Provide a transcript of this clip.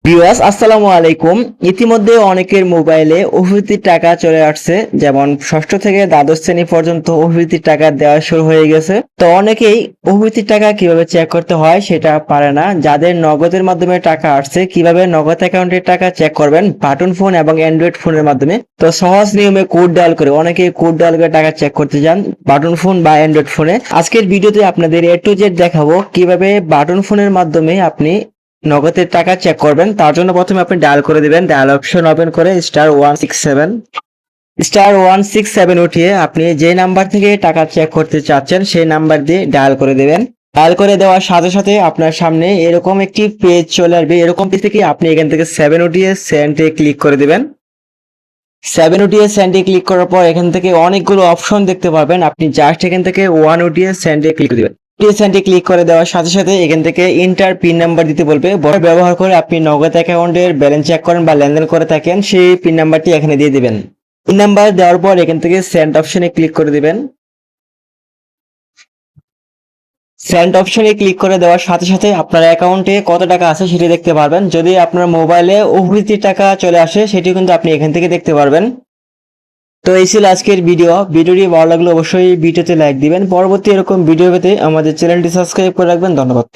Viewers আসসালামু আলাইকুম। ইতিমধ্যে অনেকের মোবাইলে অভিহিতির টাকা চলে আসছে, যেমন ষষ্ঠ থেকে দ্বাদশ শ্রেণী পর্যন্ত অভিহিতির টাকা দেওয়া শুরু হয়ে গেছে। তো অনেকেই অভিহিতির টাকা কিভাবে চেক করতে হয় সেটা পারে না। যাদের নগদের মাধ্যমে টাকা আসছে, কিভাবে নগদ অ্যাকাউন্টের টাকা চেক করবেন বাটন ফোন এবং অ্যান্ড্রয়েড ফোনের মাধ্যমে। তো সহজ নিয়মে কোড ডায়াল করে অনেকেই কোড ডায়াল করে টাকা চেক করতে চান বাটন ফোন বা অ্যান্ড্রয়েড ফোনে। আজকের ভিডিওতে আপনাদের এ টু জেড দেখাবো কিভাবে বাটন ফোনের মাধ্যমে আপনি নগদের টাকা চেক করবেন। তার জন্য প্রথমে আপনি ডায়াল করে দিবেন, ডায়াল অপশন ওপেন করে *167 উঠিয়ে আপনি যে নাম্বার থেকে টাকা চেক করতে চাচ্ছেন সেই নাম্বার দিয়ে ডায়াল করে দিবেন। ডায়াল করে দেওয়ার সাথে সাথে আপনার সামনে এরকম একটি পেজ চলে আসবে। এরকম পেজ থেকে আপনি এখান থেকে 7 উঠিয়ে সেন্টে ক্লিক করে দিবেন। 7 উঠিয়ে সেন্টে ক্লিক করার পর এখান থেকে অনেকগুলো অপশন দেখতে পাবেন। আপনি জাস্ট এখান থেকে 1 উঠিয়ে সেন্টে ক্লিক দিবেন। সেন্টে ক্লিক করে দেওয়ার সাথে সাথে এখান থেকে ইন্টার পিন নাম্বার দিতে বলবে। ব্যবহার করে আপনি নগদ অ্যাকাউন্টের ব্যালেন্স চেক করেন বা লেনদেন করে থাকেন, সেই পিন নাম্বারটি এখানে দিয়ে দিবেন। পিন নাম্বার দেওয়ার পর এখান থেকে সেন্ড অপশনে ক্লিক করে দিবেন। সেন্ড অপশনে ক্লিক করে দেওয়ার সাথে সাথে আপনার অ্যাকাউন্টে কত টাকা আছে সেটি দেখতে পারবেন। যদি আপনার মোবাইলে অভিহিত টাকা চলে আসে সেটি কিন্তু আপনি এখান থেকে দেখতে পারবেন। তো এই ছিল আজকের ভিডিওটি ভালো লাগলে অবশ্যই ভিডিওতে লাইক দিবেন। পরবর্তী এরকম ভিডিও পেতে আমাদের চ্যানেলটি সাবস্ক্রাইব করে রাখবেন। ধন্যবাদ।